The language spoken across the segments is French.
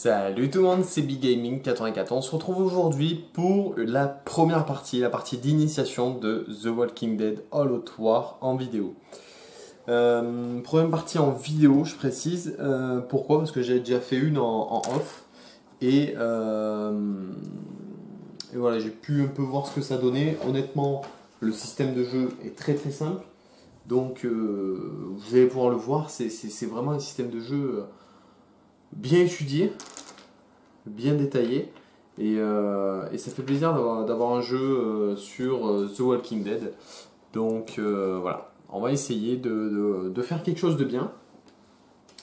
Salut tout le monde, c'est BigGaming84. On se retrouve aujourd'hui pour la première partie, la partie d'initiation de The Walking Dead All Out War en vidéo. Première partie en vidéo, je précise. Pourquoi? Parce que j'ai déjà fait une en off. Et voilà, j'ai pu un peu voir ce que ça donnait. Honnêtement, le système de jeu est très très simple. Donc vous allez pouvoir le voir, c'est vraiment un système de jeu bien étudié, bien détaillé, et ça fait plaisir d'avoir un jeu sur The Walking Dead. Donc voilà, on va essayer de faire quelque chose de bien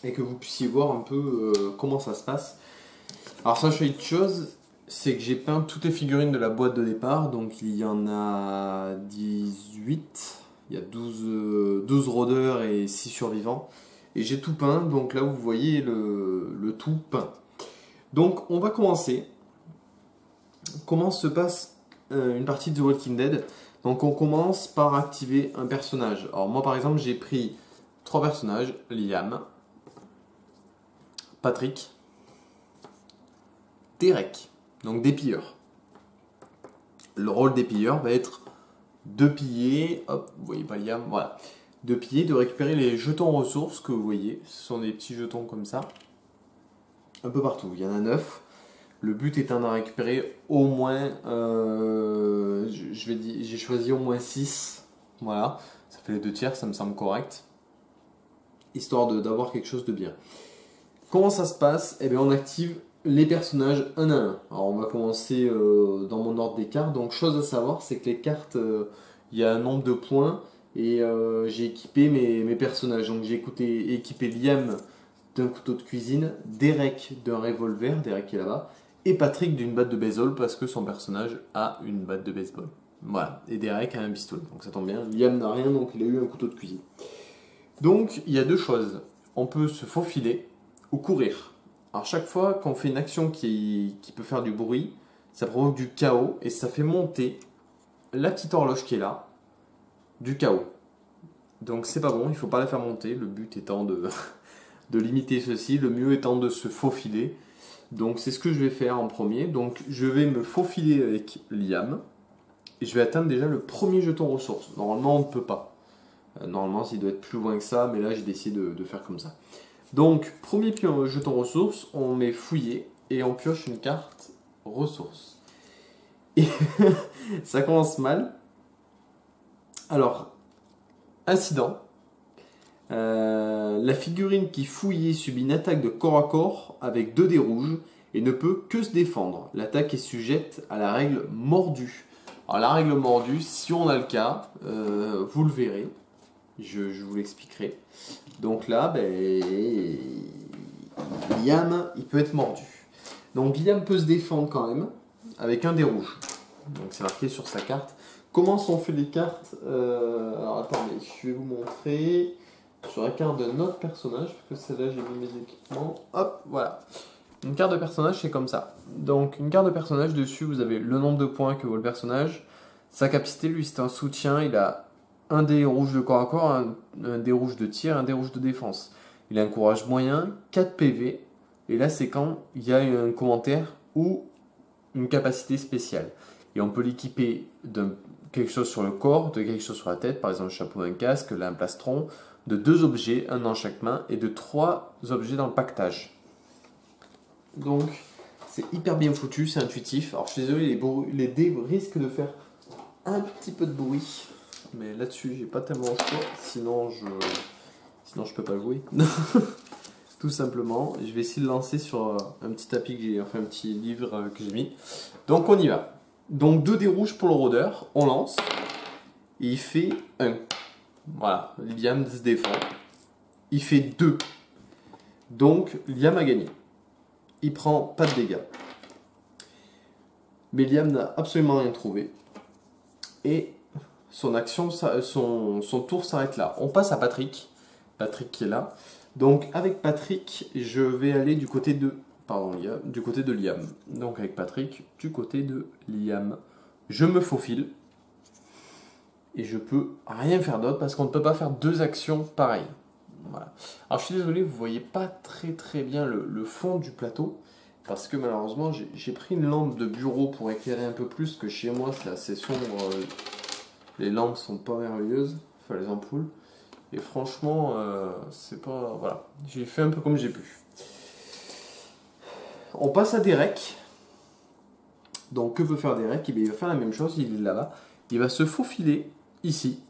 et que vous puissiez voir un peu comment ça se passe. Alors sachez une chose, c'est que j'ai peint toutes les figurines de la boîte de départ, donc il y en a 18, il y a 12 rôdeurs et 6 survivants. Et j'ai tout peint, donc là vous voyez le tout peint. Donc on va commencer. Comment se passe une partie de The Walking Dead? Donc on commence par activer un personnage. Alors moi par exemple j'ai pris 3 personnages, Liam, Patrick, Derek, donc des pilleurs. Le rôle des pilleurs va être de piller, hop, vous voyez pas Liam, voilà. De piller, de récupérer les jetons ressources que vous voyez. Ce sont des petits jetons comme ça. Un peu partout. Il y en a 9. Le but étant d'en récupérer au moins... j'ai choisi au moins 6. Voilà. Ça fait les 2 tiers, ça me semble correct. Histoire d'avoir quelque chose de bien. Comment ça se passe? Eh bien, on active les personnages un à un. Alors, on va commencer dans mon ordre des cartes. Donc, chose à savoir, c'est que les cartes, il y a un nombre de points. Et j'ai équipé mes personnages. Donc j'ai équipé Liam d'un couteau de cuisine, Derek d'un revolver, Derek qui est là-bas, et Patrick d'une batte de baseball parce que son personnage a une batte de baseball. Voilà, et Derek a un pistolet, donc ça tombe bien. Liam n'a rien, donc il a eu un couteau de cuisine. Donc il y a deux choses. On peut se faufiler ou courir. Alors chaque fois qu'on fait une action qui peut faire du bruit, ça provoque du chaos et ça fait monter la petite horloge qui est là, du chaos. Donc c'est pas bon, il ne faut pas la faire monter, le but étant de limiter ceci, le mieux étant de se faufiler. Donc c'est ce que je vais faire en premier. Donc je vais me faufiler avec Liam, et je vais atteindre déjà le premier jeton ressources. Normalement on ne peut pas. Normalement il doit être plus loin que ça, mais là j'ai décidé de faire comme ça. Donc premier jeton ressources, on met fouiller, et on pioche une carte ressources. Et ça commence mal. Alors, incident. La figurine qui fouillait subit une attaque de corps à corps avec 2 dés rouges et ne peut que se défendre. L'attaque est sujette à la règle mordue. Alors la règle mordue, si on a le cas, vous le verrez. Je vous l'expliquerai. Donc là, Liam, il peut être mordu. Donc Liam peut se défendre quand même avec un dé rouge. Donc c'est marqué sur sa carte. Comment sont faites les cartes? Alors attendez, je vais vous montrer sur la carte de notre personnage, parce que celle-là j'ai mis mes équipements. Hop, voilà. Une carte de personnage, c'est comme ça. Donc une carte de personnage, dessus vous avez le nombre de points que vaut le personnage, sa capacité, lui c'est un soutien, il a un dé rouge de corps à corps, un dé rouge de tir, un dé rouge de défense. Il a un courage moyen, 4 PV, et là c'est quand il y a un commentaire ou une capacité spéciale. Et on peut l'équiper d'un quelque chose sur le corps, de quelque chose sur la tête, par exemple un chapeau, un casque, là un plastron, de 2 objets, un dans chaque main, et de 3 objets dans le pactage. Donc c'est hyper bien foutu, c'est intuitif. Alors je suis désolé, les dés risquent de faire un petit peu de bruit, mais là-dessus j'ai pas tellement le choix, sinon je peux pas jouer. Tout simplement, je vais essayer de lancer sur un petit tapis que j'ai, enfin un petit livre que j'ai mis. Donc on y va. Donc 2 dés rouges pour le rôdeur, on lance, et il fait 1. Voilà, Liam se défend. Il fait 2. Donc Liam a gagné. Il prend pas de dégâts. Mais Liam n'a absolument rien trouvé. Et son action, son tour s'arrête là. On passe à Patrick. Patrick qui est là. Donc avec Patrick, je vais aller du côté de... du côté de Liam. Donc avec Patrick, du côté de Liam. Je me faufile. Et je peux rien faire d'autre parce qu'on ne peut pas faire 2 actions pareilles. Voilà. Alors je suis désolé, vous ne voyez pas très bien le fond du plateau. Parce que malheureusement, j'ai pris une lampe de bureau pour éclairer un peu plus, que chez moi c'est assez sombre. Les lampes sont pas merveilleuses, enfin les ampoules. Et franchement, c'est pas. Voilà. J'ai fait un peu comme j'ai pu. On passe à Derek. Donc que peut faire Derek? Eh bien, il va faire la même chose, il est là-bas. Il va se faufiler ici.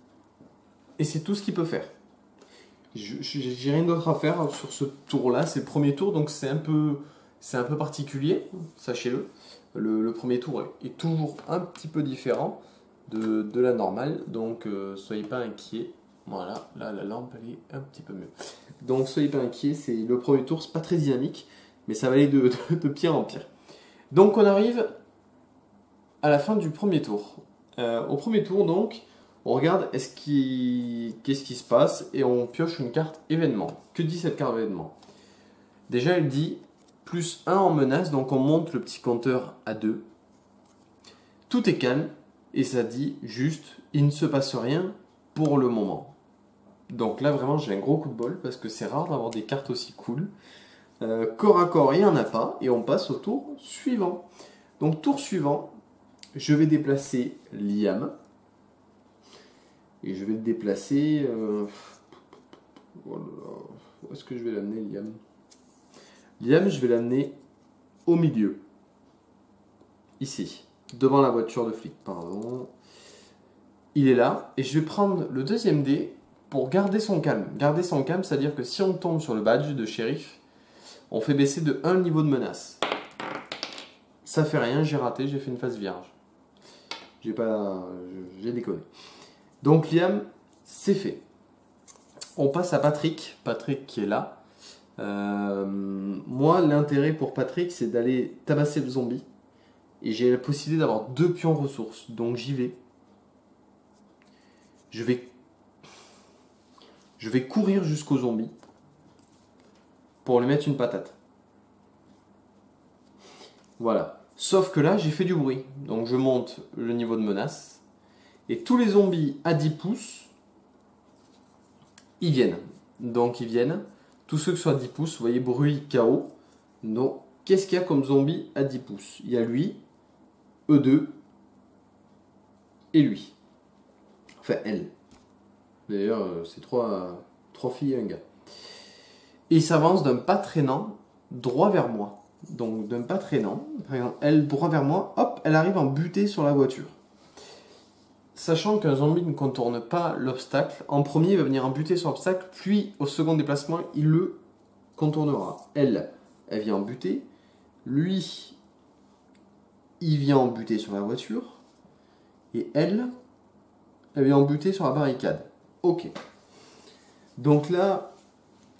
Et c'est tout ce qu'il peut faire. J'ai rien d'autre à faire sur ce tour-là. C'est le premier tour, donc c'est un peu particulier, sachez-le. Le premier tour est toujours un petit peu différent de la normale, donc soyez pas inquiets. Voilà, là la lampe elle est un petit peu mieux. Donc soyez pas inquiets, c'est le premier tour, c'est pas très dynamique, mais ça va aller de pire en pire. Donc on arrive à la fin du premier tour. Au premier tour donc, on regarde qu'est-ce qui se passe et on pioche une carte événement. Que dit cette carte événement? Déjà elle dit plus 1 en menace, donc on monte le petit compteur à 2. Tout est calme et ça dit juste il ne se passe rien pour le moment. Donc là vraiment j'ai un gros coup de bol parce que c'est rare d'avoir des cartes aussi cool. Corps à corps il n'y en a pas et on passe au tour suivant. Donc tour suivant, je vais déplacer Liam. Et je vais le déplacer. Oh là là. Où est-ce que je vais l'amener, Liam? Liam, je vais l'amener au milieu. Ici. Devant la voiture de flic, pardon. Il est là. Et je vais prendre le deuxième dé pour garder son calme. Garder son calme, c'est-à-dire que si on tombe sur le badge de shérif, on fait baisser de 1 le niveau de menace. Ça fait rien, j'ai raté, j'ai fait une phase vierge. J'ai déconné. Donc Liam, c'est fait. On passe à Patrick. Patrick qui est là. Moi, l'intérêt pour Patrick, c'est d'aller tabasser le zombie. Et j'ai la possibilité d'avoir 2 pions ressources. Donc j'y vais. Je vais courir jusqu'au zombie pour lui mettre une patate. Voilà. Sauf que là, j'ai fait du bruit. Donc je monte le niveau de menace. Et tous les zombies à 10 pouces, ils viennent. Donc ils viennent. Tous ceux qui sont à 10 pouces, vous voyez, bruit, chaos. Donc, qu'est-ce qu'il y a comme zombie à 10 pouces? Il y a lui, eux deux, et lui. Enfin, elle. D'ailleurs, c'est trois filles et un gars. Et il s'avance d'un pas traînant droit vers moi. Donc, d'un pas traînant, par exemple, elle droit vers moi, hop, elle arrive en butée sur la voiture. Sachant qu'un zombie ne contourne pas l'obstacle, en premier il va venir en buter sur l'obstacle, puis au second déplacement, il le contournera. Elle vient en buter. Lui, il vient en buter sur la voiture. Et elle vient en buter sur la barricade. Ok. Donc là,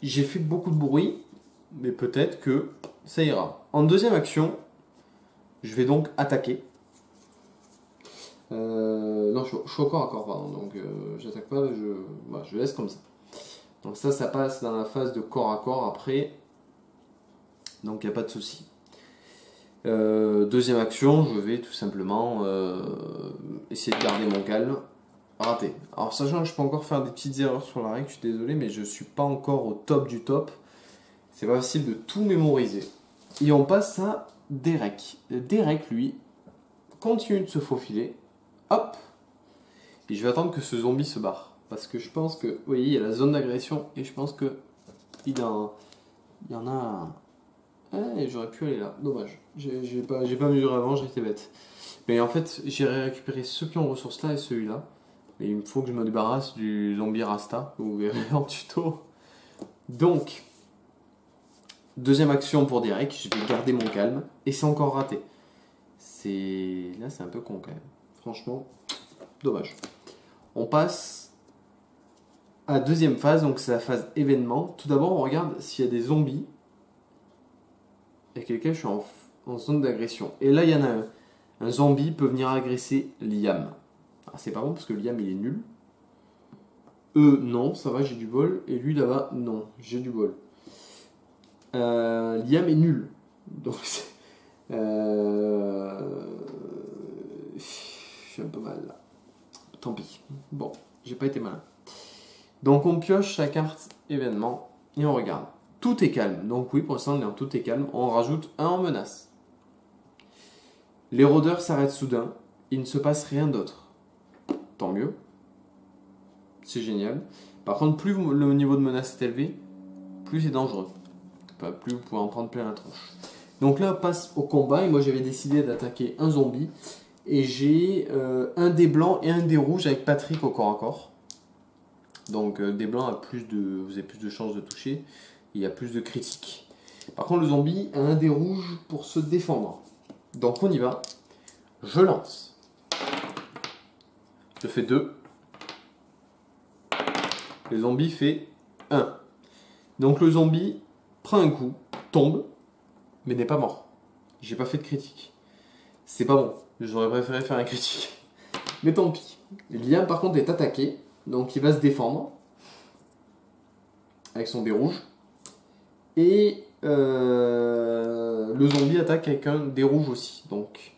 j'ai fait beaucoup de bruit, mais peut-être que ça ira. En deuxième action, je vais donc attaquer. Non, je suis au corps à corps, pardon. Donc j'attaque pas, je laisse comme ça. Donc ça passe dans la phase de corps à corps après. Donc il n'y a pas de souci. Deuxième action, je vais tout simplement essayer de garder mon calme. Raté. Alors sachant que je peux encore faire des petites erreurs sur la règle, je suis désolé, mais je suis pas encore au top du top. C'est pas facile de tout mémoriser. Et on passe à Derek. Derek, lui, continue de se faufiler. Hop. Et je vais attendre que ce zombie se barre. Parce que je pense que, vous voyez, il y a la zone d'agression et je pense que il y en a. Eh, j'aurais pu aller là. Dommage. J'ai pas mesuré avant, j'ai été bête. Mais en fait, j'ai récupéré ce pion ressources là et celui-là. Et il me faut que je me débarrasse du zombie Rasta. Vous verrez en tuto. Donc, deuxième action pour Derek. Je vais garder mon calme. Et c'est encore raté. Là, c'est un peu con quand même. Franchement, dommage. On passe à la deuxième phase. Donc, c'est la phase événement. Tout d'abord, on regarde s'il y a des zombies avec lesquels je suis en zone d'agression. Et là, il y en a un. Un zombie peut venir agresser Liam. Ah, c'est pas bon parce que Liam il est nul. Non, ça va, j'ai du bol. Et lui là-bas, non, j'ai du bol. Liam est nul. Donc, je suis un peu mal là. Tant pis. Bon, j'ai pas été malin. Donc, on pioche sa carte événement et on regarde. tout est calme. Donc oui, pour l'instant, on est en tout est calme. On rajoute un en menace. Les rôdeurs s'arrêtent soudain. Il ne se passe rien d'autre. Tant mieux. C'est génial. Par contre, plus le niveau de menace est élevé, plus c'est dangereux. Enfin, plus vous pouvez en prendre plein la tronche. Donc là, on passe au combat. Et moi, j'avais décidé d'attaquer un zombie. Et j'ai un dé blanc et un dé rouge avec Patrick au corps à corps. Donc des blancs, vous avez plus de chances de toucher. Il y a plus de critiques. Par contre, le zombie a un dé rouge pour se défendre. Donc on y va. Je lance. Je fais 2. Le zombie fait 1. Donc le zombie prend un coup, tombe, mais n'est pas mort. J'ai pas fait de critique. C'est pas bon. J'aurais préféré faire un critique. Mais tant pis. Liam par contre est attaqué. Donc il va se défendre. Avec son dé rouge. Et le zombie attaque avec un dé rouge aussi. Donc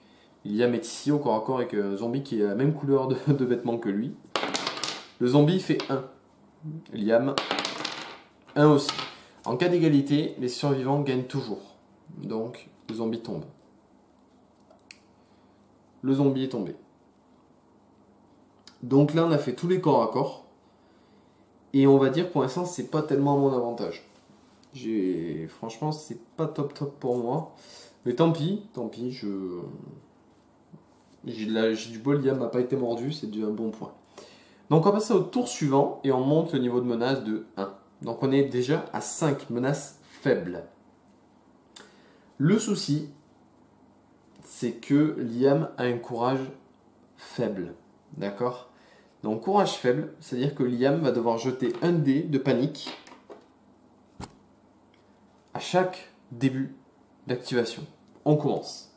Liam est ici au corps à corps avec un zombie qui a la même couleur de vêtements que lui. Le zombie fait 1. Liam, 1 aussi. En cas d'égalité, les survivants gagnent toujours. Donc le zombie tombe. Le zombie est tombé. Donc là, on a fait tous les corps à corps. Et on va dire pour l'instant, c'est pas tellement à mon avantage. Franchement, c'est pas top pour moi. Mais tant pis, j'ai du bol, Liam n'a pas été mordu, c'est déjà un bon point. Donc on va passer au tour suivant et on monte le niveau de menace de 1. Donc on est déjà à 5 menaces faibles. Le souci, c'est que Liam a un courage faible. D'accord? Donc courage faible, c'est-à-dire que Liam va devoir jeter un dé de panique à chaque début d'activation. On commence.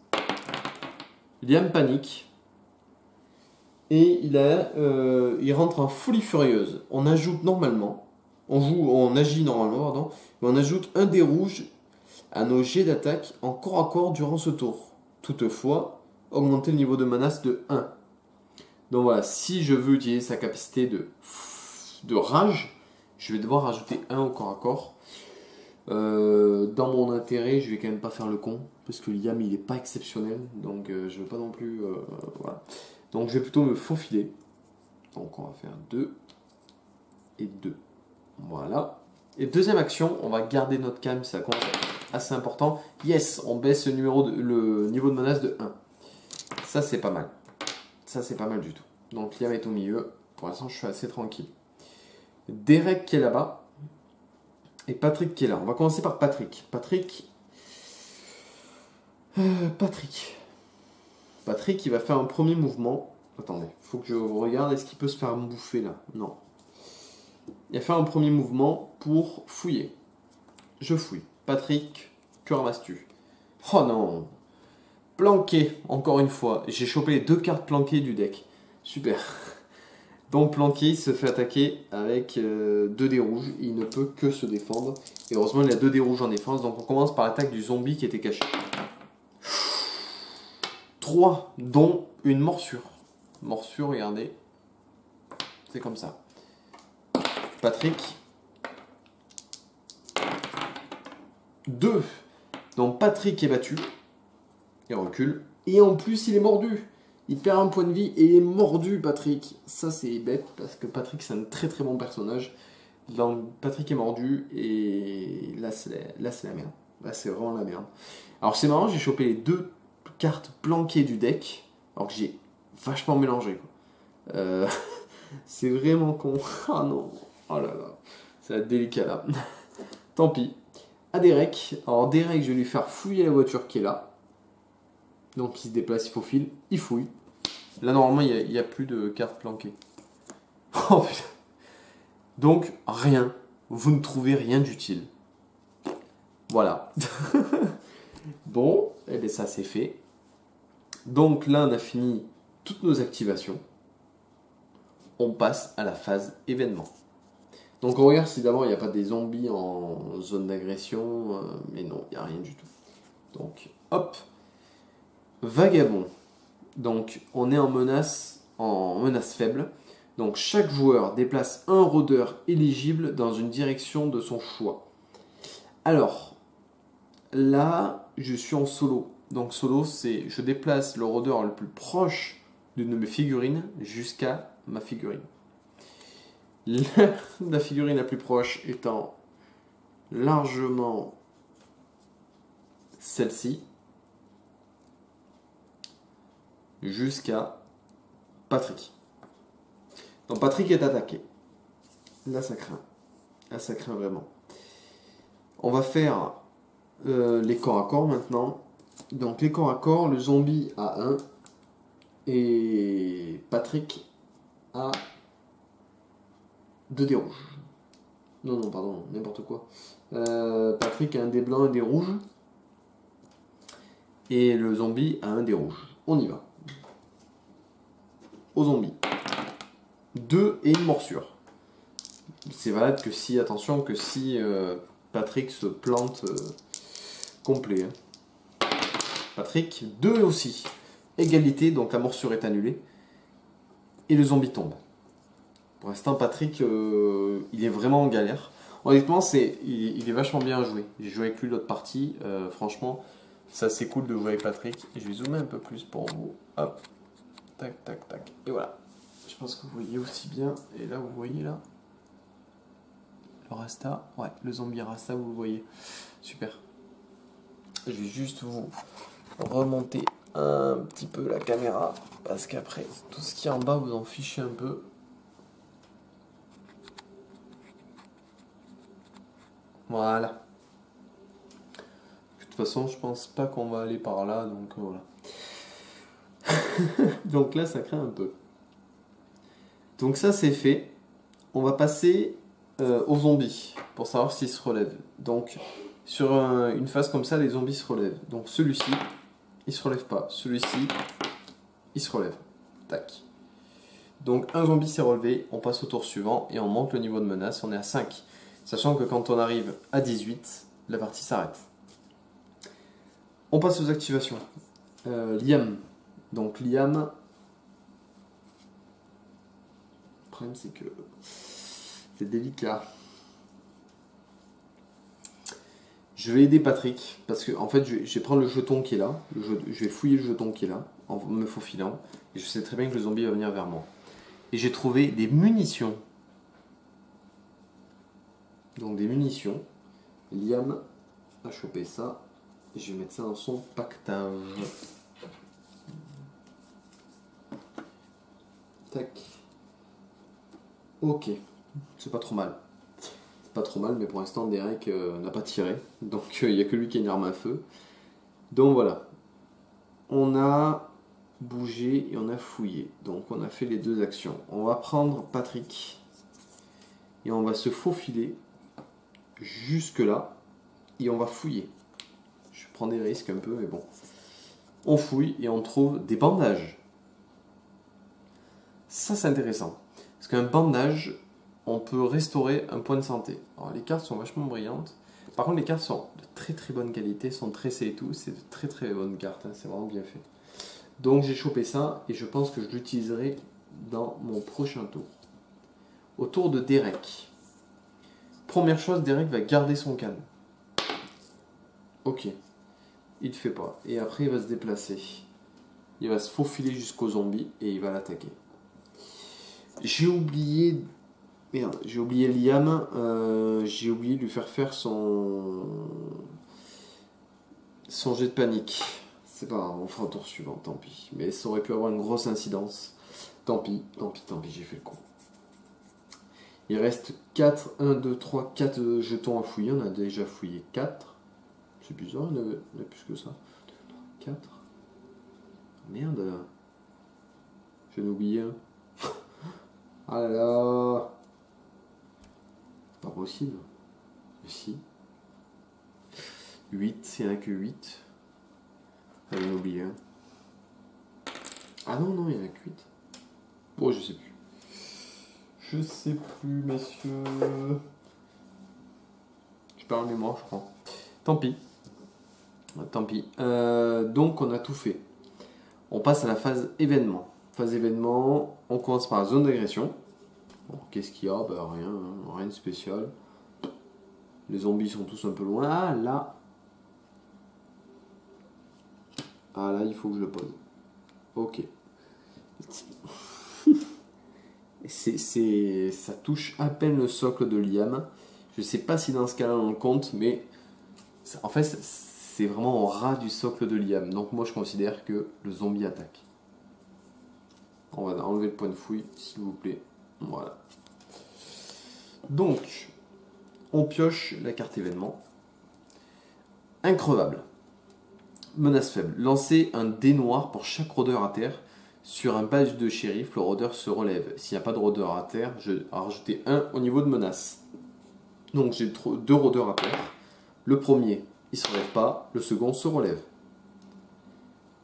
Liam panique et il rentre en folie furieuse. On agit normalement, mais on ajoute un dé rouge à nos jets d'attaque en corps à corps durant ce tour. Toutefois, augmenter le niveau de menace de 1. Donc voilà, si je veux utiliser sa capacité de rage, je vais devoir rajouter 1 au corps à corps. Dans mon intérêt, je vais quand même pas faire le con, parce que Liam il est pas exceptionnel, donc je veux pas non plus. Voilà. Donc je vais plutôt me faufiler. Donc on va faire 2 et 2. Voilà. Et deuxième action, on va garder notre calme, ça commence assez important. Yes, on baisse le niveau de menace de 1. Ça c'est pas mal. Ça c'est pas mal du tout. Donc Liam est au milieu. Pour l'instant, je suis assez tranquille. Derek qui est là-bas. Et Patrick qui est là. On va commencer par Patrick. Patrick, il va faire un premier mouvement. Attendez, faut que je regarde. Est-ce qu'il peut se faire bouffer là? Non. Il va faire un premier mouvement pour fouiller. Je fouille. Patrick, que ramasses-tu? Oh non. Planqué, encore une fois. J'ai chopé les 2 cartes planquées du deck. Super. Donc planqué, il se fait attaquer avec 2 dés rouges. Il ne peut que se défendre. Et heureusement, il a 2 dés rouges en défense. Donc on commence par l'attaque du zombie qui était caché. 3, dont une morsure. Morsure, regardez. C'est comme ça. Patrick. 2. Donc Patrick est battu. Il recule. Et en plus, il est mordu. Il perd un point de vie et il est mordu, Patrick. Ça, c'est bête, parce que Patrick, c'est un très très bon personnage. Donc, Patrick est mordu, et là, c'est la merde. Là, c'est vraiment la merde. Alors, c'est marrant, j'ai chopé les 2 cartes planquées du deck, alors que j'ai vachement mélangé, quoi. C'est vraiment con. Ah non. Oh là là. Ça va être délicat, là. Tant pis. À Derek. Alors, Derek, je vais lui faire fouiller la voiture qui est là. Donc il se déplace, il faufile, il fouille. Là normalement il n'y a plus de cartes planquées. Oh putain. Donc rien. Vous ne trouvez rien d'utile. Voilà. Bon, et bien ça c'est fait. Donc là on a fini toutes nos activations. On passe à la phase événement. Donc on regarde si d'abord il n'y a pas des zombies en zone d'agression. Mais non, il n'y a rien du tout. Donc hop. Vagabond. Donc on est en menace faible. Donc chaque joueur déplace un rôdeur éligible dans une direction de son choix. Alors, là, je suis en solo. Donc solo, c'est je déplace le rôdeur le plus proche d'une de mes figurines jusqu'à ma figurine. La figurine la plus proche étant largement celle-ci, jusqu'à Patrick. Donc Patrick est attaqué. Là, ça craint. Là, ça craint vraiment. On va faire les corps à corps maintenant. Donc les corps à corps, le zombie a 1 et Patrick a 2 dés rouges. Non, pardon, n'importe quoi. Patrick a un dé blanc et un dé rouge. Et le zombie a un dé rouge. On y va. Au zombie. 2 et une morsure. C'est valable que si, attention, que si Patrick se plante complet. Hein. Patrick, 2 aussi. Égalité, donc la morsure est annulée. Et le zombie tombe. Pour l'instant, Patrick, il est vraiment en galère. Honnêtement, il est vachement bien joué. J'ai joué avec lui l'autre partie. Franchement, ça c'est cool de jouer avec Patrick. Et je vais zoomer un peu plus pour vous. Hop. Tac, tac, tac. Et voilà. Je pense que vous voyez aussi bien. Et là, vous voyez là. Le Rasta. Ouais, le zombie Rasta, vous le voyez. Super. Je vais juste vous remonter un petit peu la caméra. Parce qu'après, tout ce qui est en bas, vous en fichez un peu. Voilà. De toute façon, je pense pas qu'on va aller par là, donc voilà. Donc là, ça craint un peu. Donc ça, c'est fait. On va passer aux zombies pour savoir s'ils se relèvent. Donc, sur une phase comme ça, les zombies se relèvent. Donc celui-ci, il se relève pas. Celui-ci, il se relève. Tac. Donc un zombie s'est relevé, on passe au tour suivant et on monte le niveau de menace, on est à 5. Sachant que quand on arrive à 18, la partie s'arrête. On passe aux activations. Liam. Donc Liam... Le problème c'est que c'est délicat. Je vais aider Patrick, parce que en fait je vais prendre le jeton qui est là, je vais fouiller le jeton qui est là, en me faufilant, et je sais très bien que le zombie va venir vers moi. Et j'ai trouvé des munitions. Donc des munitions. Liam a chopé ça, et je vais mettre ça dans son pactage. Tac. Ok, c'est pas trop mal. Pas trop mal, mais pour l'instant Derek n'a pas tiré, donc il n'y a que lui qui a une arme à feu. Donc voilà, on a bougé et on a fouillé, donc on a fait les 2 actions. On va prendre Patrick et on va se faufiler jusque là et on va fouiller. Je prends des risques un peu, mais bon. On fouille et on trouve des bandages. Ça c'est intéressant, parce qu'un bandage, on peut restaurer un point de santé. Alors les cartes sont vachement brillantes. Par contre les cartes sont de très très bonne qualité, sont tressées et tout. C'est de très très bonnes cartes, hein. C'est vraiment bien fait. Donc j'ai chopé ça et je pense que je l'utiliserai dans mon prochain tour. Au tour de Derek. Première chose, Derek va garder son calme. Ok. Il ne fait pas. Et après il va se déplacer. Il va se faufiler jusqu'au zombie et il va l'attaquer. J'ai oublié... Merde, j'ai oublié Liam, j'ai oublié de lui faire son jet de panique. C'est pas grave, on fera un tour suivant, tant pis. Mais ça aurait pu avoir une grosse incidence. Tant pis, j'ai fait le coup. Il reste 4, 1, 2, 3, 4 jetons à fouiller. On a déjà fouillé 4. C'est bizarre, il y en a plus que ça. 2, 3, 4. Merde. J'en ai oublié un. Ah là là. Pas possible. Mais si. 8, il n'y en a que 8. J'en ai oublié un. Ah non, il n'y en a que 8. Bon, je sais plus. Je sais plus, messieurs. Je perds la mémoire, je crois. Tant pis. Donc, on a tout fait. On passe à la phase événement. Phase événement, on commence par la zone d'agression. Bon, qu'est-ce qu'il y a? Rien, rien de spécial. Les zombies sont tous un peu loin. Ah là. Ah là, il faut que je le pose. Ok. Ça touche à peine le socle de Liam. Je sais pas si dans ce cas-là on le compte, mais en fait c'est vraiment au ras du socle de Liam. Donc moi je considère que le zombie attaque. On va enlever le point de fouille, s'il vous plaît. Voilà. Donc, on pioche la carte événement. Increvable. Menace faible. Lancez un dé noir pour chaque rôdeur à terre. Sur un badge de shérif, le rôdeur se relève. S'il n'y a pas de rôdeur à terre, je vais rajouter un au niveau de menace. Donc j'ai 2 rôdeurs à terre. Le premier, il ne se relève pas. Le second se relève.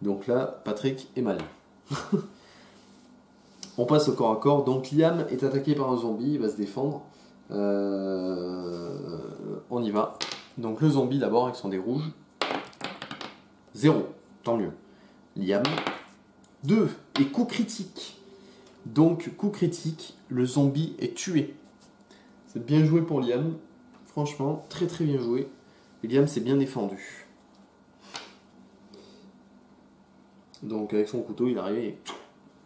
Donc là, Patrick est mal. On passe au corps à corps. Donc Liam est attaqué par un zombie, il va se défendre. On y va. Donc le zombie d'abord avec son dé rouge. 0, tant mieux. Liam. 2, et coup critique. Donc coup critique, le zombie est tué. C'est bien joué pour Liam. Franchement, très très bien joué. Et Liam s'est bien défendu. Donc avec son couteau, il est arrivé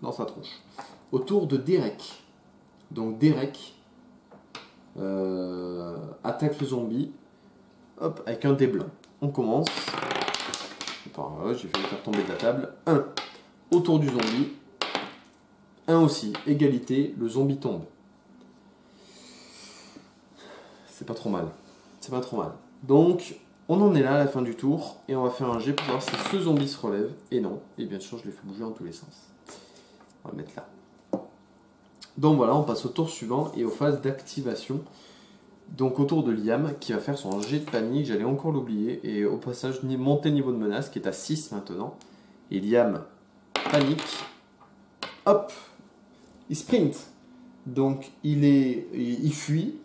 dans sa tronche. Autour de Derek. Donc Derek attaque le zombie. Hop, avec un dé blanc. On commence. Enfin, j'ai fait faire tomber de la table. 1 autour du zombie. 1 aussi. Égalité, le zombie tombe. C'est pas trop mal. C'est pas trop mal. Donc, on en est là à la fin du tour. Et on va faire un jet pour voir si ce zombie se relève. Et non. Et bien sûr, je l'ai fait bouger dans tous les sens. On va le mettre là. Donc voilà, on passe au tour suivant et aux phases d'activation. Donc autour de Liam qui va faire son jet de panique, j'allais encore l'oublier. Et au passage, monter le niveau de menace qui est à 6 maintenant. Et Liam panique. Hop, il sprint. Donc il fuit.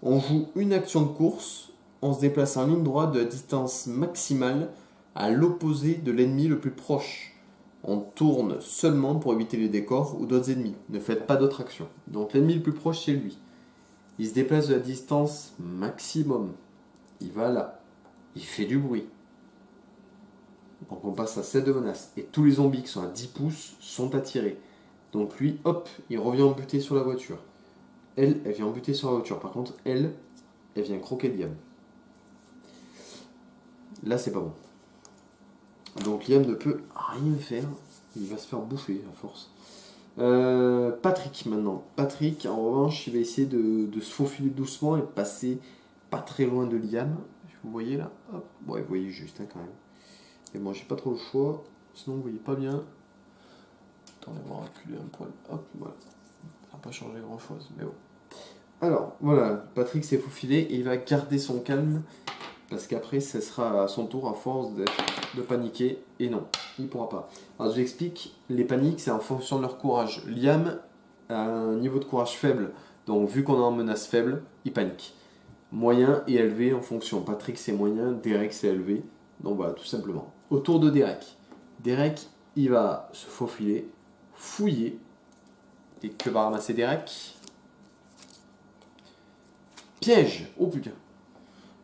On joue une action de course. On se déplace en ligne droite de la distance maximale à l'opposé de l'ennemi le plus proche. On tourne seulement pour éviter les décors ou d'autres ennemis. Ne faites pas d'autres actions. Donc l'ennemi le plus proche, c'est lui. Il se déplace de la distance maximum. Il va là. Il fait du bruit. Donc on passe à 7 de menace. Et tous les zombies qui sont à 10 pouces sont attirés. Donc lui, hop, il revient en butée sur la voiture. Elle vient en butée sur la voiture. Par contre, elle vient croquer Liam. Là, c'est pas bon. Donc Liam ne peut rien faire. Il va se faire bouffer à force. Patrick maintenant. Patrick, en revanche, il va essayer de se faufiler doucement et passer pas très loin de Liam. Vous voyez là? Hop. Ouais, vous voyez juste hein, quand même. Et moi, j'ai pas trop le choix. Sinon, vous voyez pas bien. Attendez, on va reculer un poil. Hop, voilà. Ça n'a pas changé grand chose, mais bon. Alors, voilà. Patrick s'est faufilé et il va garder son calme. Parce qu'après, ce sera à son tour à force de paniquer. Et non, il ne pourra pas. Alors, je vous explique. Les paniques, c'est en fonction de leur courage. Liam a un niveau de courage faible. Donc, vu qu'on est en menace faible, il panique. Moyen et élevé en fonction. Patrick, c'est moyen. Derek, c'est élevé. Donc, voilà, tout simplement. Autour de Derek. Derek, il va se faufiler, fouiller. Et que va ramasser Derek? Piège! Oh putain!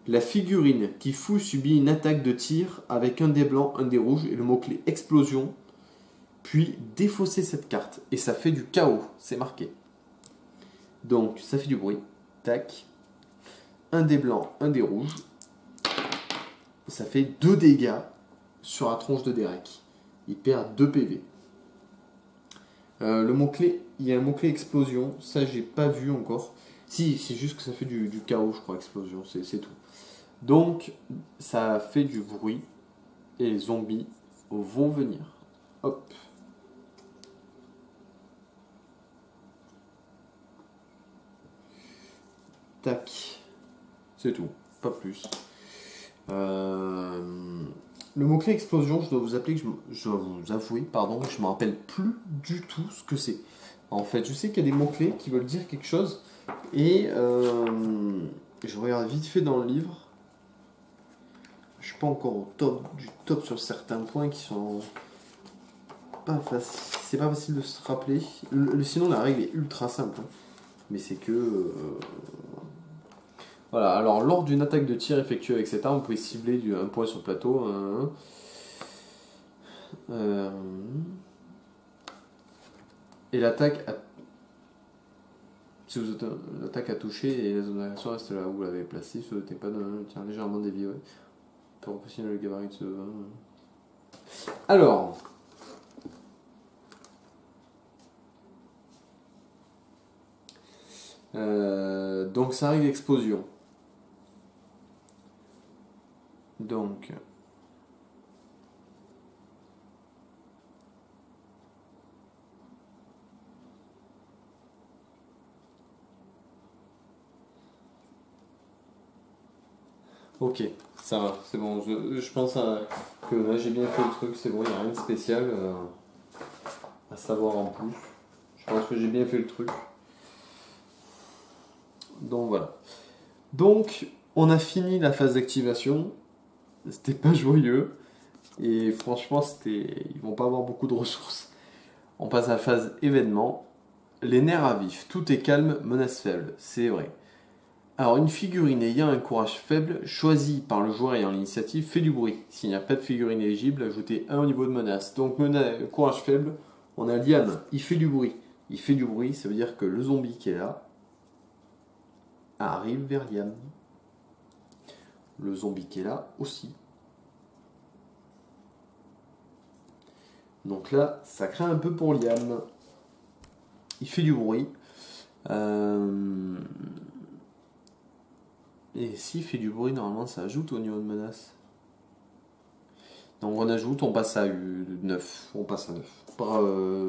La figurine qui fouille subit une attaque de tir avec un dé blanc, un dé rouge et le mot-clé explosion. Puis défausser cette carte. Et ça fait du chaos, c'est marqué. Donc ça fait du bruit. Tac. Un dé blanc, un dé rouge. Et ça fait 2 dégâts sur la tronche de Derek. Il perd 2 PV. Le mot-clé, il y a un mot-clé explosion. Ça, j'ai pas vu encore. Si, c'est juste que ça fait du chaos, je crois, explosion. C'est tout. Donc, ça fait du bruit et les zombies vont venir. Hop. Tac. C'est tout, pas plus. Le mot-clé explosion, je dois vous avouer que je me rappelle plus du tout ce que c'est. En fait, je sais qu'il y a des mots-clés qui veulent dire quelque chose et je regarde vite fait dans le livre. Je suis pas encore au top du top sur certains points qui sont pas faciles. C'est pas facile de se rappeler. Sinon la règle est ultra simple. Hein. Mais c'est que Voilà, alors lors d'une attaque de tir effectuée avec cette arme, vous pouvez cibler un point sur le plateau. Euh, et si l'attaque a touché et la zone d'action reste là où vous l'avez placée, ce n'était pas d'un tir légèrement dévié. Ouais. On peut repositionner le gabarit de ce. Alors. Donc ça arrive d'explosion. Donc. Ok, ça va, c'est bon. Je pense que là j'ai bien fait le truc, c'est bon, il n'y a rien de spécial à savoir en plus. Je pense que j'ai bien fait le truc. Donc voilà. Donc on a fini la phase d'activation. C'était pas joyeux. Et franchement, ils vont pas avoir beaucoup de ressources. On passe à la phase événement. Les nerfs à vif. Tout est calme, menace faible. C'est vrai. Alors, une figurine ayant un courage faible, choisie par le joueur ayant l'initiative, fait du bruit. S'il n'y a pas de figurine éligible, ajoutez 1 au niveau de menace. Donc, courage faible, on a Liam, il fait du bruit. Il fait du bruit, ça veut dire que le zombie qui est là arrive vers Liam. Le zombie qui est là aussi. Donc là, ça craint un peu pour Liam. Il fait du bruit. Et s'il fait du bruit, normalement, ça ajoute au niveau de menace. Donc on ajoute, on passe à 9. On passe à 9.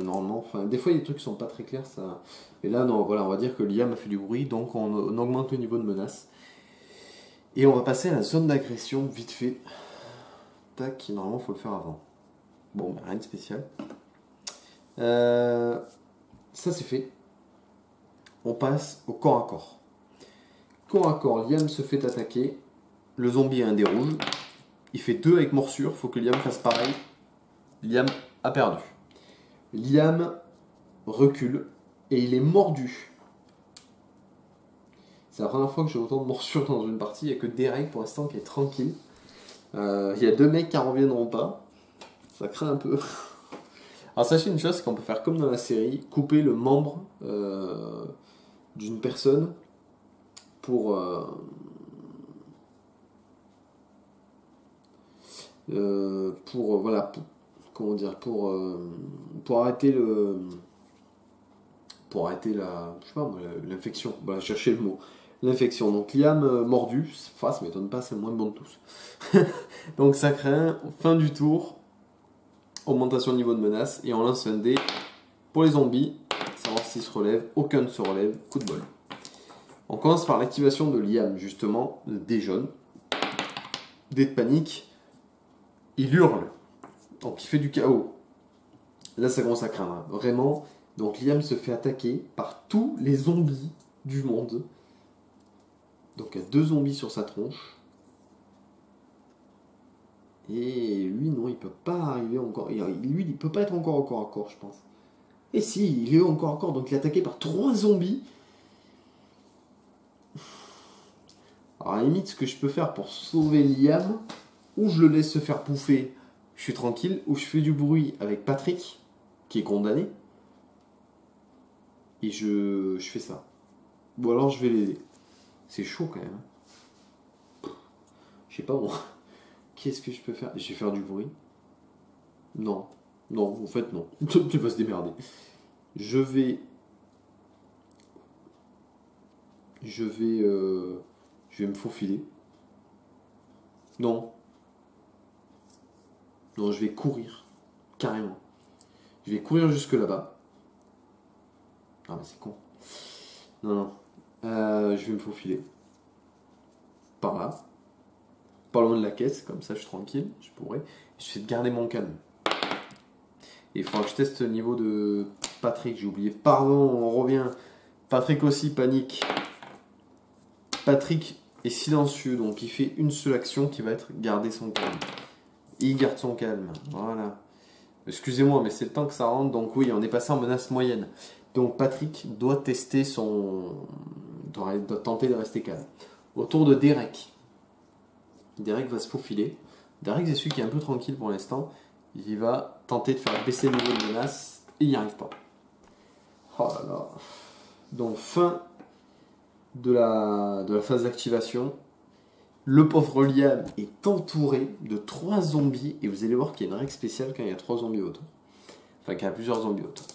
Normalement, enfin, des fois, il y a des trucs qui sont pas très clairs. Ça. Et là, non, voilà, on va dire que Liam a fait du bruit, donc on augmente le niveau de menace. Et on va passer à la zone d'agression, vite fait. Tac, normalement, il faut le faire avant. Bon, bah, rien de spécial. Ça, c'est fait. On passe au corps à corps. Corps à corps, Liam se fait attaquer. Le zombie a un dé rouge. Il fait 2 avec morsure. Faut que Liam fasse pareil. Liam a perdu. Liam recule et il est mordu. C'est la première fois que j'ai autant de morsures dans une partie. Il n'y a que Derek pour l'instant qui est tranquille. Il y a 2 mecs qui en reviendront pas. Ça craint un peu. Alors sachez une chose, c'est qu'on peut faire comme dans la série, couper le membre d'une personne pour voilà, comment dire, pour arrêter je sais pas, l'infection. Voilà, chercher le mot. L'infection. Donc Liam mordu, ça m'étonne pas, c'est le moins bon de tous. Donc ça craint, fin du tour, augmentation de niveau de menace, et on lance un dé pour les zombies, savoir s'ils se relèvent, aucun ne se relève, coup de bol. On commence par l'activation de Liam, justement, le dé jaune. Dé de panique, il hurle, donc il fait du chaos. Là ça commence à craindre, vraiment. Donc Liam se fait attaquer par tous les zombies du monde. Donc il y a 2 zombies sur sa tronche. Et lui, non, il peut pas arriver encore. Lui, il peut pas être encore au corps à corps, je pense. Et si, il est encore à corps, donc il est attaqué par 3 zombies. Alors à la limite, ce que je peux faire pour sauver Liam, ou je le laisse se faire bouffer, je suis tranquille, ou je fais du bruit avec Patrick, qui est condamné, et je fais ça. Ou alors je vais l'aider. C'est chaud quand même. Je sais pas moi. Qu'est-ce que je peux faire? Je vais faire du bruit. Non. Non, en fait non. Tu vas se démerder. Je vais me faufiler. Non. Non, je vais courir. Carrément. Je vais courir jusque là-bas. Ah mais c'est con. Non, non. Je vais me faufiler. Par là. Pas loin de la caisse, comme ça je suis tranquille. Je pourrais. Je vais garder mon calme. Et il faudra que je teste le niveau de Patrick. J'ai oublié. Pardon, on revient. Patrick aussi panique. Patrick est silencieux, donc il fait une seule action qui va être garder son calme. Il garde son calme. Voilà. Excusez-moi, mais c'est le temps que ça rentre. Donc oui, on est passé en menace moyenne. Donc Patrick doit tester doit tenter de rester calme. Autour de Derek. Derek va se faufiler. Derek, c'est celui qui est un peu tranquille pour l'instant. Il va tenter de faire baisser le niveau de menace. Et il n'y arrive pas. Oh là là. Donc, fin de la phase d'activation. Le pauvre Liam est entouré de 3 zombies. Et vous allez voir qu'il y a une règle spéciale quand il y a 3 zombies autour. Enfin, qu'il y a plusieurs zombies autour.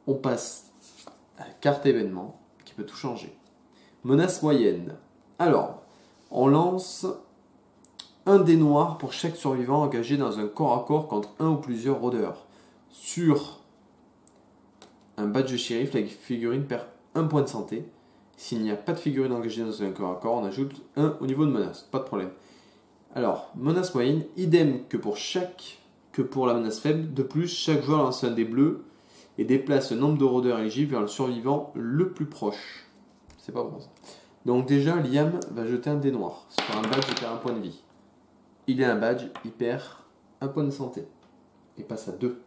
On passe à la carte événement qui peut tout changer. Menace moyenne. Alors, on lance un dé noir pour chaque survivant engagé dans un corps à corps contre un ou plusieurs rôdeurs. Sur un badge de shérif, la figurine perd 1 point de santé. S'il n'y a pas de figurine engagée dans un corps à corps, on ajoute 1 au niveau de menace. Pas de problème. Alors, menace moyenne, idem que pour la menace faible. De plus, chaque joueur lance un dé bleu et déplace le nombre de rôdeurs éligibles vers le survivant le plus proche. C'est pas bon ça. Donc déjà, Liam va jeter un dé noir. Sur un badge, il perd 1 point de vie. Il a un badge, il perd 1 point de santé. Il passe à 2.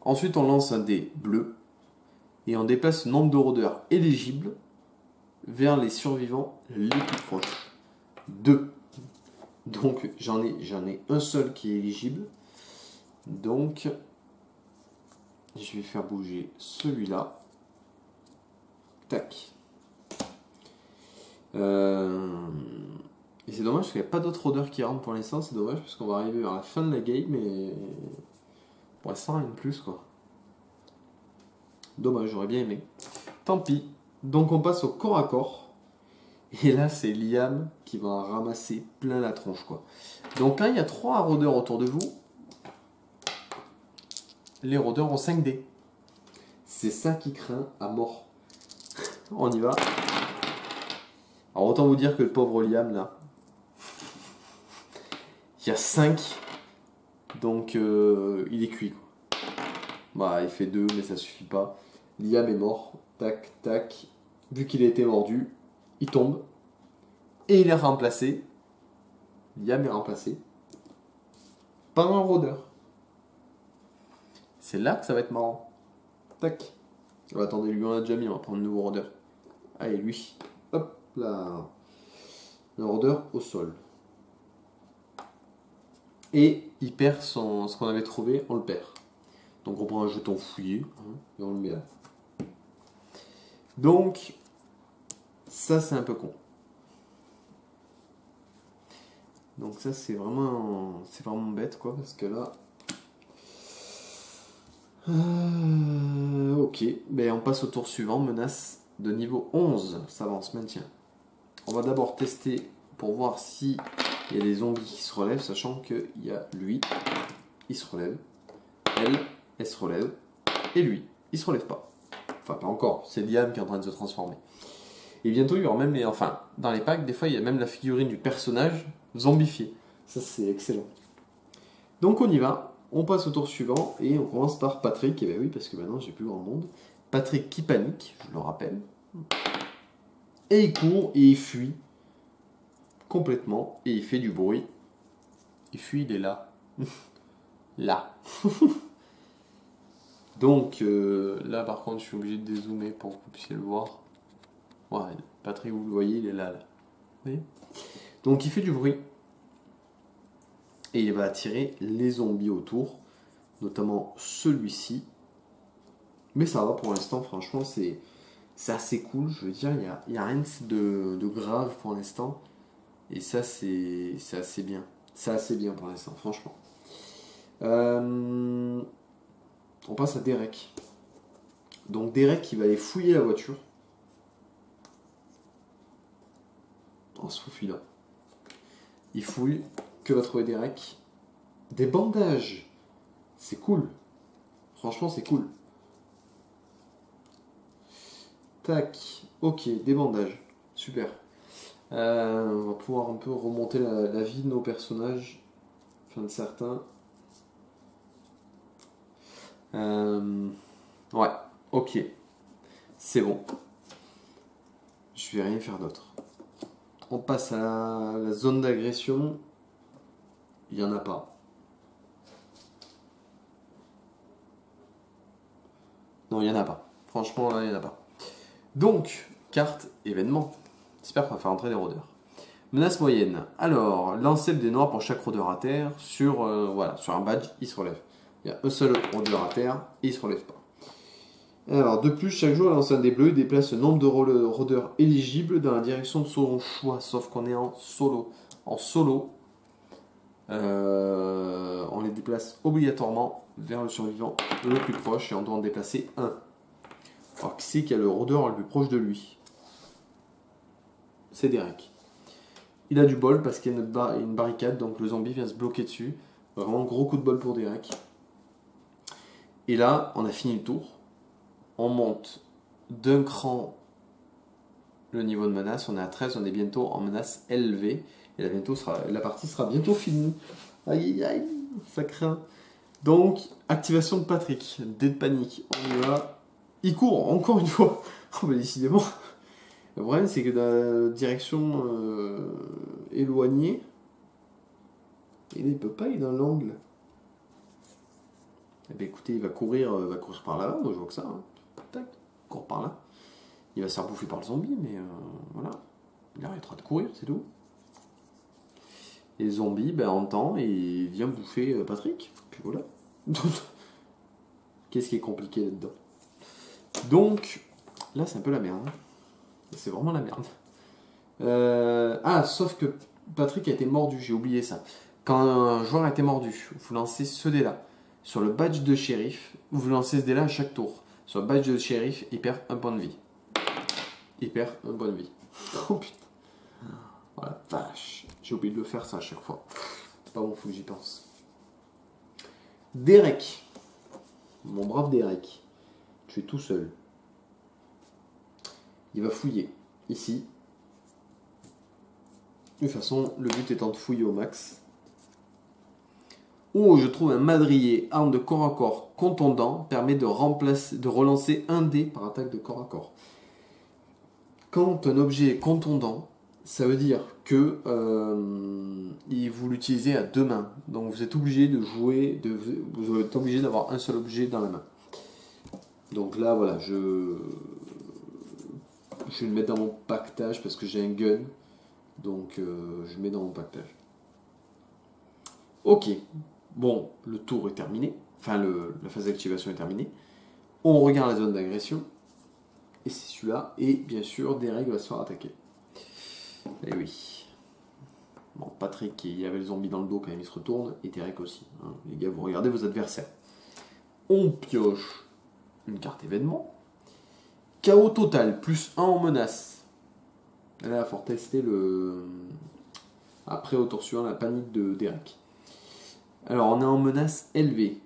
Ensuite, on lance un dé bleu. Et on déplace le nombre de rôdeurs éligibles vers les survivants les plus proches. 2. Donc j'en ai un seul qui est éligible. Donc je vais faire bouger celui-là. Tac. Et c'est dommage parce qu'il n'y a pas d'autres rôdeurs qui rentrent pour l'instant. C'est dommage parce qu'on va arriver vers la fin de la game et pour l'instant rien de plus quoi. Dommage, j'aurais bien aimé. Tant pis. Donc on passe au corps à corps. Et là, c'est Liam qui va ramasser plein la tronche, quoi. Donc là, il y a 3 rôdeurs autour de vous. Les rôdeurs ont 5 dés. C'est ça qui craint à mort. On y va. Alors autant vous dire que le pauvre Liam, là, il y a 5. Donc il est cuit, quoi. Bah, il fait 2, mais ça suffit pas. Liam est mort. Tac, tac. Vu qu'il a été mordu, il tombe. Et il est remplacé. Liam est remplacé par un rôdeur. C'est là que ça va être marrant. Tac. Oh, attendez, lui on a déjà mis, on va prendre un nouveau rôdeur. Allez, lui. Hop là. Le rôdeur au sol. Et il perd ce qu'on avait trouvé, on le perd. Donc on prend un jeton fouillé et on le met là. Donc, ça c'est un peu con. Donc ça c'est vraiment bête quoi, parce que là... ok, ben, on passe au tour suivant, menace de niveau 11, ça avance, maintien. On va d'abord tester pour voir si il y a des zombies qui se relèvent, sachant qu'il y a lui, il se relève, elle se relève, et lui, il se relève pas. Enfin, pas encore, c'est Liam qui est en train de se transformer. Et bientôt, il y aura même enfin, dans les packs, des fois, il y a même la figurine du personnage zombifié. Ça, c'est excellent. Donc, on y va. On passe au tour suivant et on commence par Patrick. Et bien oui, parce que maintenant, j'ai plus grand monde. Patrick qui panique, je le rappelle. Et il court et il fuit complètement. Et il fait du bruit. Il fuit, il est là. Là. Donc, là, par contre, je suis obligé de dézoomer pour que vous puissiez le voir. Ouais, Patrick, vous le voyez, il est là. Vous voyez ? Donc, il fait du bruit. Et il va attirer les zombies autour. Notamment celui-ci. Mais ça va pour l'instant, franchement, c'est assez cool. Je veux dire, il n'y a rien de grave pour l'instant. Et ça, c'est assez bien. C'est assez bien pour l'instant, franchement. On passe à Derek. Donc Derek, il va aller fouiller la voiture. En se faufilant. Il fouille. Que va trouver Derek? Des bandages. C'est cool. Franchement, c'est cool. Tac. Ok, des bandages. Super. On va pouvoir un peu remonter la vie de nos personnages. Enfin, de certains. Ouais, ok. C'est bon. Je vais rien faire d'autre. On passe à la zone d'agression. Il n'y en a pas. Non, il n'y en a pas. Franchement, là, il n'y en a pas. Donc, carte événement. J'espère qu'on va faire entrer des rôdeurs. Menace moyenne. Alors, lancer des noirs pour chaque rôdeur à terre. Voilà, sur un badge, il se relève. Il y a un seul rôdeur à terre et il se relève pas. Alors, de plus, chaque jour, lancer un dé bleu, il déplace le nombre de rôdeurs éligibles dans la direction de son choix. Sauf qu'on est en solo. En solo, on les déplace obligatoirement vers le survivant le plus proche et on doit en déplacer un. Alors, qui c'est qui a le rôdeur le plus proche de lui? C'est Derek. Il a du bol parce qu'il y a une barricade, donc le zombie vient se bloquer dessus. Vraiment gros coup de bol pour Derek. Et là, on a fini le tour. On monte d'un cran le niveau de menace. On est à 13, on est bientôt en menace élevée. Et là, la partie sera bientôt finie. Aïe aïe aïe, ça craint. Donc, activation de Patrick. Dé de panique. On y va. Il court, encore une fois. Oh, bah, décidément. Le problème, c'est que dans la direction éloignée, il ne peut pas, il est dans l'angle. Eh bien, écoutez, il va courir par là-bas, moi je vois que ça. Hein. Tac, il court par là. Il va se faire bouffer par le zombie, mais voilà. Il arrêtera de courir, c'est tout. Et le zombie, ben, entend et il vient bouffer Patrick. Puis voilà. Qu'est-ce qui est compliqué là-dedans? Donc, là, c'est un peu la merde. C'est vraiment la merde. Sauf que Patrick a été mordu, j'ai oublié ça. Quand un joueur a été mordu, vous lancez ce dé-là. Sur le badge de shérif, vous lancez ce dé-là à chaque tour. Sur le badge de shérif, il perd un point de vie. Il perd un point de vie. Oh putain. Oh la vache. J'ai oublié de le faire ça à chaque fois. C'est pas bon, faut que j'y pense. Derek. Mon brave Derek. Tu es tout seul. Il va fouiller. Ici. De toute façon, le but étant de fouiller au max. Oh, je trouve un madrier, arme de corps à corps contondant, permet de relancer un dé par attaque de corps à corps. Quand un objet est contondant, ça veut dire que vous l'utilisez à deux mains. Donc vous êtes obligé de jouer, vous êtes obligé d'avoir un seul objet dans la main. Donc là, voilà, je vais le mettre dans mon pactage parce que j'ai un gun. Donc je le mets dans mon pactage. Ok. Bon, le tour est terminé, enfin la phase d'activation est terminée. On regarde la zone d'agression, et c'est celui-là, et bien sûr, Derek va se faire attaquer. Et oui. Bon, Patrick, il y avait le zombie dans le dos quand il se retourne, et Derek aussi. Hein. Les gars, vous regardez vos adversaires. On pioche une carte événement. Chaos total, plus 1 en menace. Là, il faut tester après au tour suivant, la panique de Derek. Alors, on est en menace élevée.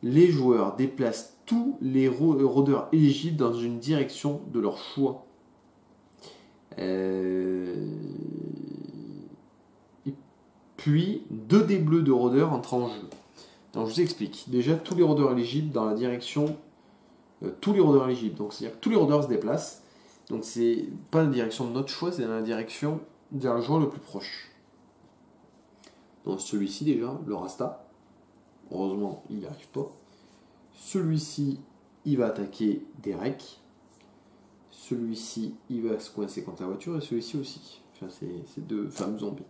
Les joueurs déplacent tous les rôdeurs éligibles dans une direction de leur choix. Puis, 2 dés bleus de rôdeurs entrent en jeu. Donc, je vous explique. Déjà, tous les rôdeurs éligibles dans la direction... tous les rôdeurs éligibles. Donc, c'est-à-dire que tous les rôdeurs se déplacent. Donc, c'est pas la direction de notre choix, c'est dans la direction vers le joueur le plus proche. Donc celui-ci déjà, le Rasta. Heureusement, il n'y arrive pas. Celui-ci, il va attaquer Derek. Celui-ci, il va se coincer contre la voiture. Et celui-ci aussi. Enfin, c'est deux femmes zombies.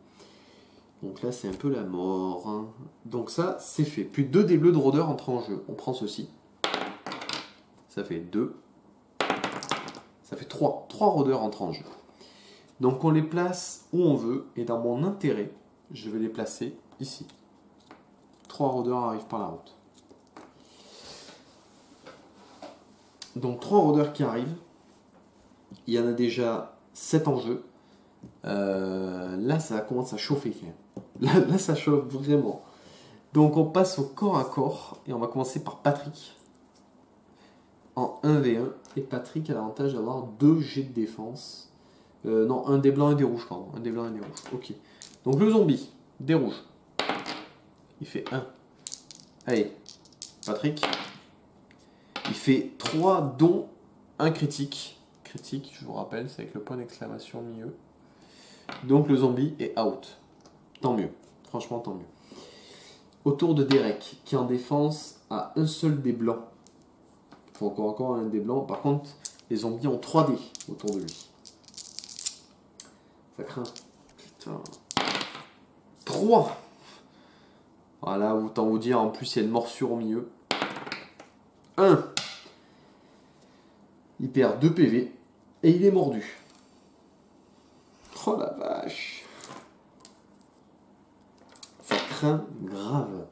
Donc là, c'est un peu la mort. Hein. Donc ça, c'est fait. Puis 2 dés bleus de rôdeur entrent en jeu. On prend ceci. Ça fait 2. Ça fait 3. 3 rôdeurs entrent en jeu. Donc on les place où on veut. Et dans mon intérêt, je vais les placer ici. 3 rôdeurs arrivent par la route. Donc 3 rôdeurs qui arrivent. Il y en a déjà 7 en jeu. Là, ça commence à chauffer. Là, ça chauffe vraiment. Donc on passe au corps à corps. Et on va commencer par Patrick. En 1v1. Et Patrick a l'avantage d'avoir 2 jets de défense. Non, un des blancs et des rouges, pardon. Un des blancs et des rouges. Ok. Donc le zombie, des rouges. Il fait 1. Allez, Patrick. Il fait 3 dont 1 critique. Critique, je vous rappelle, c'est avec le point d'exclamation au milieu. Donc le zombie est out. Tant mieux. Franchement, tant mieux. Autour de Derek, qui en défense a un seul des blancs. Il faut encore un des blancs. Par contre, les zombies ont 3 dés autour de lui. Ça craint. Putain. 3. Voilà, autant vous dire, en plus il y a une morsure au milieu. 1. Il perd 2 PV et il est mordu. Oh la vache. Ça craint grave.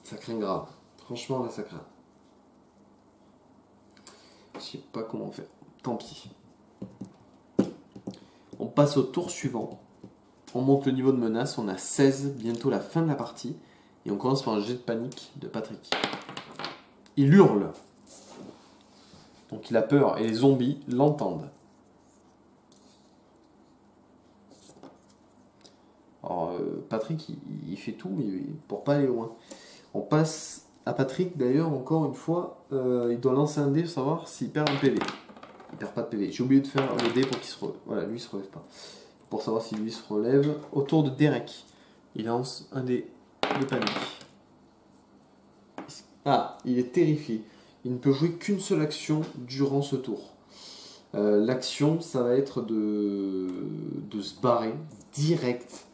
Ça craint grave. Franchement, là, ça craint. Je sais pas comment faire. Tant pis. On passe au tour suivant. On monte le niveau de menace. On a 16, bientôt la fin de la partie. Et on commence par un jet de panique de Patrick. Il hurle. Donc il a peur et les zombies l'entendent. Alors Patrick, il fait tout mais pour pas aller loin. On passe à Patrick d'ailleurs, encore une fois. Il doit lancer un dé pour savoir s'il perd un PV. Il perd pas de PV. J'ai oublié de faire le dé pour qu'il se relève. Voilà, lui il se relève pas. Pour savoir si lui se relève. Au tour de Derek, il lance un dé de panique. Ah, il est terrifié. Il ne peut jouer qu'une seule action durant ce tour. L'action, ça va être de se barrer direct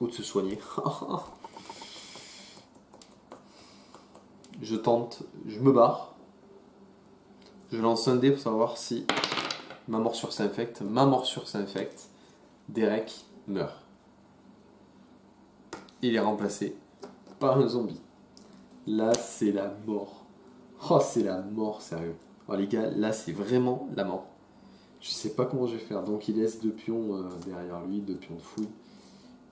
ou de se soigner. Je tente, je me barre. Je lance un dé pour savoir si ma morsure s'infecte. Ma morsure s'infecte. Derek meurt. Il est remplacé par un zombie. Là, c'est la mort. Oh, c'est la mort, sérieux. Oh, les gars, là, c'est vraiment la mort. Je sais pas comment je vais faire. Donc, il laisse 2 pions derrière lui, 2 pions de fouille.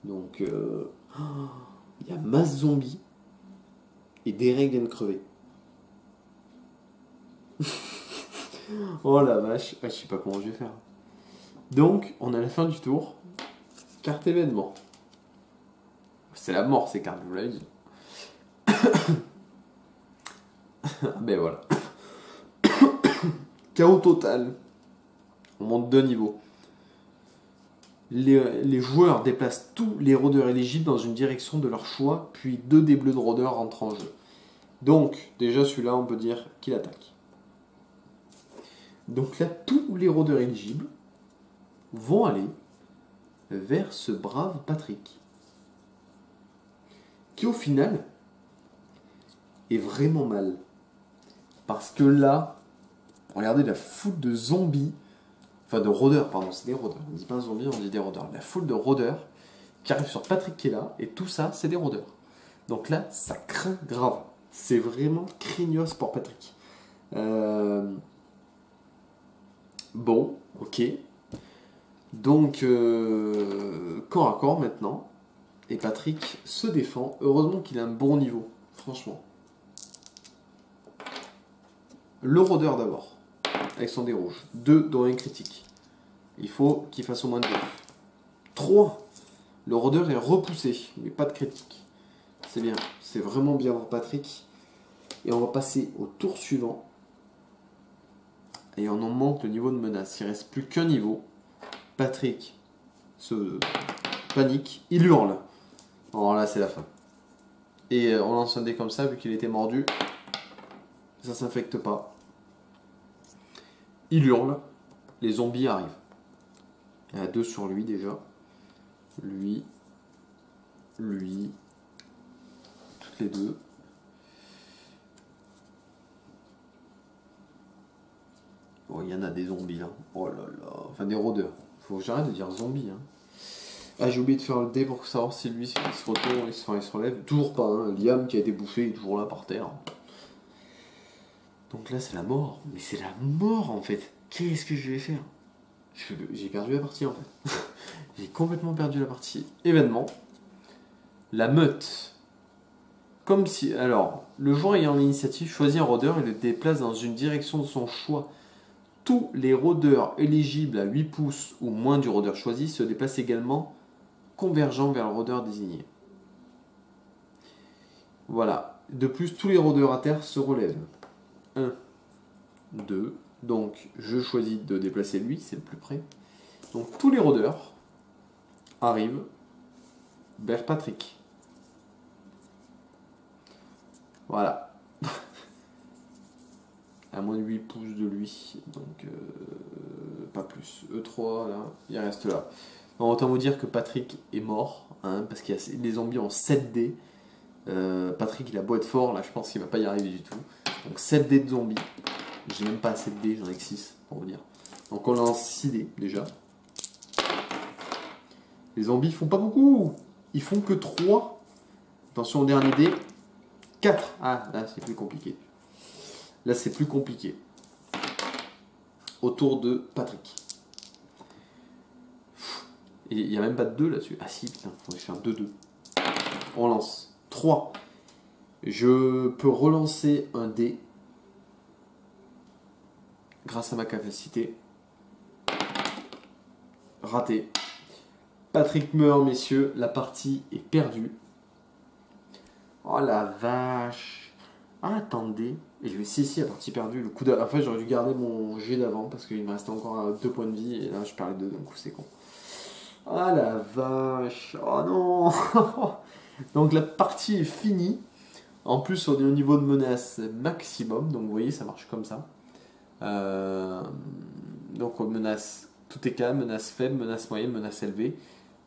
Donc, il y a masse zombie. Et Derek vient de crever. Oh la vache. Je sais pas comment je vais faire. Donc, on a la fin du tour. Carte événement. C'est la mort, ces cartes, vous l'avez dit. Ben voilà. Chaos total. On monte 2 niveaux. Les joueurs déplacent tous les rôdeurs éligibles dans une direction de leur choix, puis 2 des bleus de rôdeurs rentrent en jeu. Donc, déjà celui-là, on peut dire qu'il attaque. Donc là, tous les rôdeurs éligibles vont aller vers ce brave Patrick, qui au final est vraiment mal. Parce que là, regardez la foule de zombies, enfin de rôdeurs, pardon, c'est des rôdeurs, on dit pas zombies, on dit des rôdeurs. La foule de rôdeurs qui arrive sur Patrick qui est là, et tout ça, c'est des rôdeurs. Donc là, ça craint grave. C'est vraiment craignos pour Patrick. Bon, ok. Donc, corps à corps maintenant. Et Patrick se défend. Heureusement qu'il a un bon niveau, franchement. Le rôdeur d'abord, avec son dé rouge. 2 dont un critique. Il faut qu'il fasse au moins 2. 3. Le rôdeur est repoussé, mais pas de critique. C'est bien, c'est vraiment bien pour Patrick. Et on va passer au tour suivant. Et on en monte le niveau de menace. Il ne reste plus qu'un niveau. Patrick se panique, il hurle. Alors là, c'est la fin. Et on lance un dé comme ça, vu qu'il était mordu. Ça ne s'infecte pas. Il hurle. Les zombies arrivent. Il y en a 2 sur lui déjà. Lui. Toutes les 2. Oh, il y en a des zombies là. Oh là là. Enfin, des rôdeurs. Faut que j'arrête de dire zombies. Hein. Ah, j'ai oublié de faire le dé pour savoir si lui il se retourne, il se relève. Toujours pas. Hein. Liam qui a été bouffé, il est toujours là par terre. Donc là, c'est la mort. Mais c'est la mort en fait. Qu'est-ce que je vais faire? J'ai perdu la partie en fait. J'ai complètement perdu la partie. Événement. La meute. Comme si... Alors, le joueur ayant l'initiative choisit un rôdeur et le déplace dans une direction de son choix. Tous les rôdeurs éligibles à 8 pouces ou moins du rôdeur choisi se déplacent également convergeant vers le rôdeur désigné. Voilà. De plus, tous les rôdeurs à terre se relèvent. 1, 2. Donc, je choisis de déplacer lui, c'est le plus près. Donc, tous les rôdeurs arrivent vers Patrick. Voilà. à moins de 8 pouces de lui, donc pas plus. E3, là, il reste là. Donc, autant vous dire que Patrick est mort, hein, parce qu'il y a les zombies en 7D. Patrick, il a beau être fort, là, je pense qu'il va pas y arriver du tout. Donc 7D de zombies. J'ai même pas assez de dés, j'en ai que 6, pour vous dire. Donc on lance 6 dés, déjà. Les zombies font pas beaucoup. Ils font que 3. Attention au dernier dé. 4. Ah, là, c'est plus compliqué. Là, c'est plus compliqué. Autour de Patrick. Il n'y a même pas de 2 là-dessus. Ah si, putain, il faudrait faire 2-2. On lance 3. Je peux relancer un dé. Grâce à ma capacité. Raté. Patrick meurt, messieurs. La partie est perdue. Oh la vache. Ah, attendez. Et je vais si, la partie perdue. Le coup en fait, j'aurais dû garder mon jet d'avant parce qu'il me restait encore 2 points de vie. Et là, je parlais de 2, donc c'est con. Ah la vache. Oh non. Donc la partie est finie. En plus, on est au niveau de menace maximum. Donc vous voyez, ça marche comme ça. Donc on menace tout est calme, menace faible, menace moyenne, menace élevée.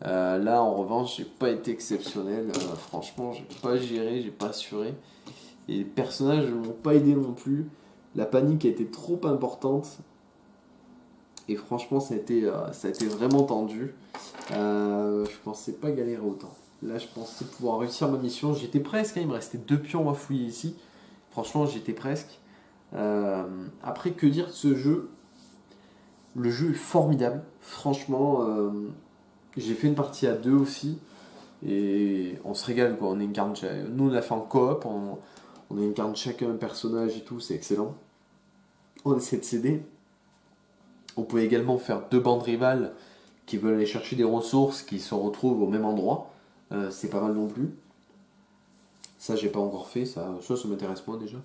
Là en revanche j'ai pas été exceptionnel, franchement j'ai pas géré, j'ai pas assuré et les personnages ne m'ont pas aidé non plus, la panique a été trop importante et franchement ça a été vraiment tendu. Je pensais pas galérer autant, là je pensais pouvoir réussir ma mission, j'étais presque, hein, il me restait 2 pions à fouiller ici, franchement j'étais presque. Après, que dire de ce jeu? Le jeu est formidable, franchement. J'ai fait une partie à 2 aussi, et on se régale quoi. On incarne, nous on a fait en coop, on incarne chacun un personnage et tout, c'est excellent. On essaie de s'aider. On peut également faire 2 bandes rivales qui veulent aller chercher des ressources qui se retrouvent au même endroit. C'est pas mal non plus. Ça, j'ai pas encore fait, ça m'intéresse moins déjà.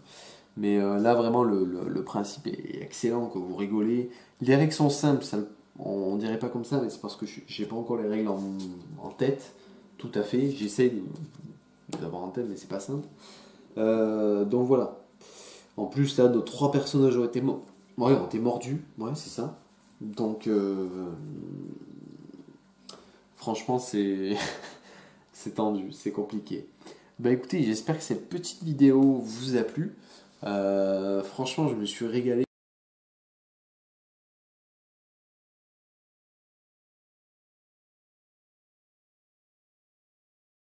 Mais là, vraiment, le principe est excellent, que vous rigolez. Les règles sont simples, ça, on dirait pas comme ça, mais c'est parce que j'ai pas encore les règles en tête, tout à fait. J'essaie d'avoir en tête, mais c'est pas simple. Donc voilà. En plus, là, nos 3 personnages ont été mordus, ouais, c'est ça. Donc, franchement, c'est c'est tendu, c'est compliqué. Bah écoutez, j'espère que cette petite vidéo vous a plu. Franchement, je me suis régalé.